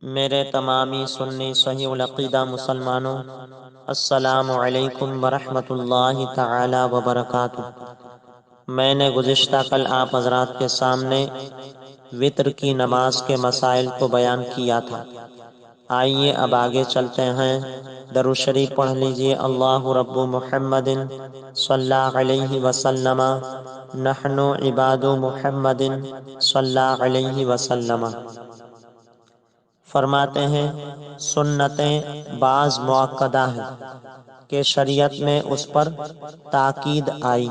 میرے تمامی سنی صحیح العقیدہ مسلمانوں، السلام علیکم ورحمۃ اللہ تعالی وبرکاتہ۔ میں نے گزشتہ کل آپ حضرات کے سامنے وتر کی نماز کے مسائل کو بیان کیا تھا۔ آئیے اب آگے چلتے ہیں۔ درود شریف پڑھ لیجئے۔ اللہ رب محمد صلی علیہ وسلم، نحن عباد محمد صلی علیہ وسلم۔ فرماتے ہیں سنتیں بعض مؤکدہ ہیں کہ شریعت میں اس پر تاکید آئی،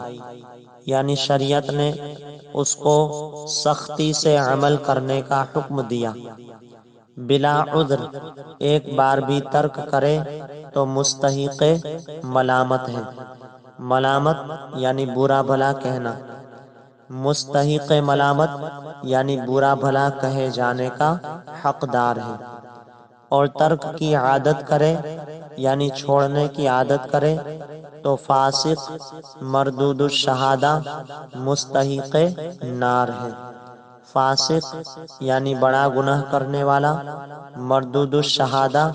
یعنی شریعت نے اس کو سختی سے عمل کرنے کا حکم دیا۔ بلا عذر ایک بار بھی ترک کرے تو مستحق ملامت ہے۔ ملامت یعنی برا بھلا کہنا، مستحق ملامت یعنی برا بھلا کہے جانے کا حقدار ہے۔ اور ترک کی عادت کرے یعنی چھوڑنے کی عادت کرے تو فاسق مردود الشہادہ مستحق نار ہے۔ فاسق یعنی بڑا گناہ کرنے والا، مردود الشہادہ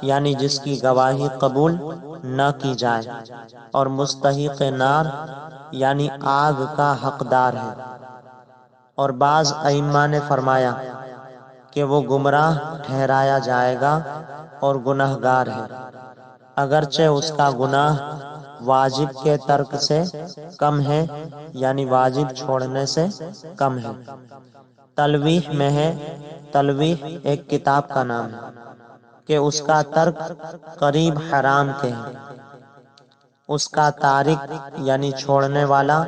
یعنی جس کی گواہی قبول نہ کی جائے، اور مستحق نار یعنی آگ کا حقدار ہے۔ اور بعض ائمہ نے فرمایا کہ وہ گمراہ ٹھہرایا جائے گا اور گنہگار ہے، اگرچہ اس کا گناہ واجب کے ترک سے کم ہے، یعنی واجب چھوڑنے سے کم ہے۔ تلویح میں ہے، تلویح ایک کتاب کا نام ہے، کہ اس کا ترک قریب حرام کے ہے۔ اس کا تارک یعنی چھوڑنے والا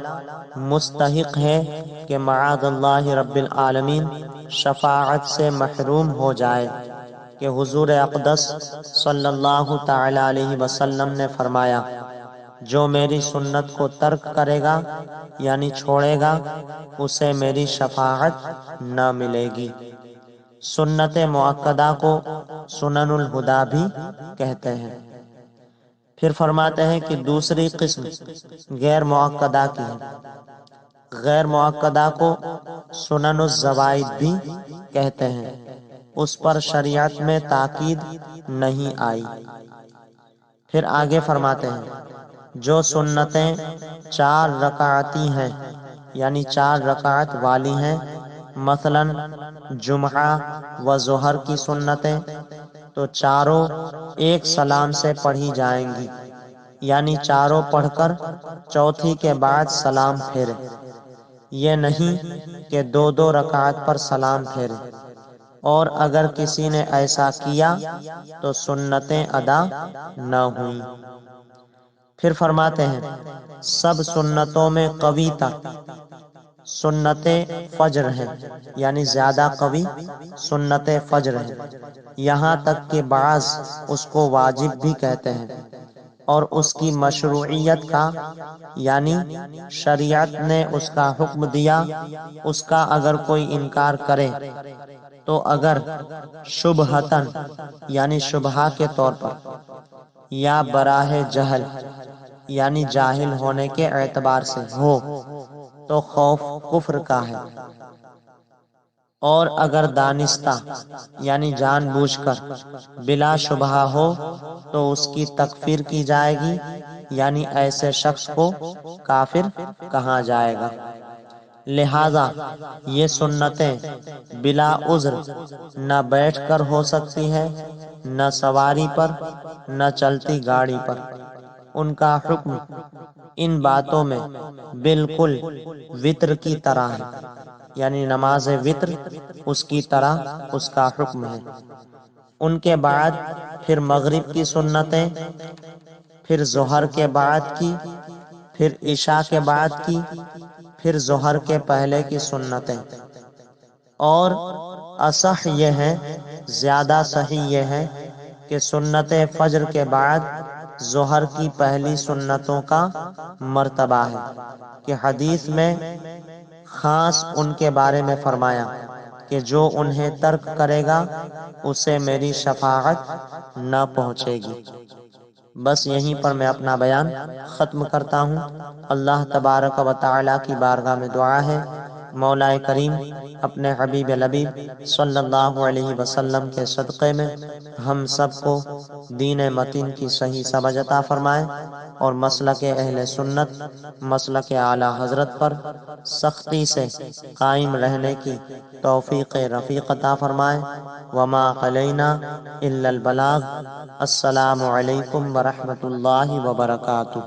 مستحق ہے کہ معاذ اللہ رب العالمین شفاعت سے محروم ہو جائے، کہ حضور اقدس صلی اللہ تعالی علیہ وسلم نے فرمایا جو میری سنت کو ترک کرے گا یعنی چھوڑے گا اسے میری شفاعت نہ ملے گی۔ سنت مؤکدہ کو سنن الہدیٰ بھی کہتے ہیں۔ پھر فرماتے ہیں کہ دوسری قسم غیر مؤکدہ کی ہے۔ غیر مؤکدہ کو سنن الزوائد بھی کہتے ہیں، اس پر شریعت میں تاکید نہیں آئی۔ پھر آگے فرماتے ہیں جو سنتیں 4 رکعتی ہیں یعنی 4 رکعت والی ہیں، مثلا جمعہ و ظہر کی سنتیں، تو چاروں ایک سلام سے پڑھی جائیں گی، یعنی چاروں پڑھ کر چوتھی کے بعد سلام پھیرے۔ یہ نہیں کہ 2 رکعت پر سلام پھیرے، اور اگر کسی نے ایسا کیا تو سنتیں ادا نہ ہوئیں۔ پھر فرماتے ہیں سب سنتوں میں قوی تر سنت فجر ہے، یعنی زیادہ قوی سنت فجر ہے، یہاں تک کہ بعض اس کو واجب بھی کہتے ہیں۔ اور اس کی مشروعیت کا یعنی شریعت نے اس کا حکم دیا، اس کا اگر کوئی انکار کرے تو اگر شبہتاً یعنی شبہہ کے طور پر، یا براہ جہل یعنی جاہل ہونے کے اعتبار سے ہو تو خوف کفر کا ہے، اور اگر دانستہ یعنی جان بوجھ کر بلا شبہ ہو تو اس کی تکفیر کی جائے گی، یعنی ایسے شخص کو کافر کہا جائے گا۔ لہذا یہ سنتیں بلا عذر نہ بیٹھ کر ہو سکتی ہے، نہ سواری پر، نہ چلتی گاڑی پر۔ ان کا حکم ان باتوں میں بالکل وتر کی طرح ہے، یعنی نماز وتر اس کی طرح اس کا حکم ہے۔ ان کے بعد پھر مغرب کی سنتیں، پھر ظہر کے بعد کی، پھر عشاء کے بعد کی، پھر ظہر کے پہلے کی سنتیں۔ اور اصح یہ ہے، زیادہ صحیح یہ ہے کہ سنت فجر کے بعد ظہر کی پہلی سنتوں کا مرتبہ ہے، کہ حدیث میں خاص ان کے بارے میں فرمایا کہ جو انہیں ترک کرے گا اسے میری شفاعت نہ پہنچے گی۔ بس یہیں پر میں اپنا بیان ختم کرتا ہوں۔ اللہ تبارک و تعالی کی بارگاہ میں دعا ہے مولا کریم اپنے حبیب لبیب صلی اللہ علیہ وسلم کے صدقے میں ہم سب کو دین متین کی صحیح سمجھ عطا فرمائے اور مسلک اہل سنت، مسلک اعلی حضرت پر سختی سے قائم رہنے کی توفیق رفیق عطا فرمائے۔ وما علینا الا البلاغ۔ السلام علیکم ورحمۃ اللہ وبرکاتہ۔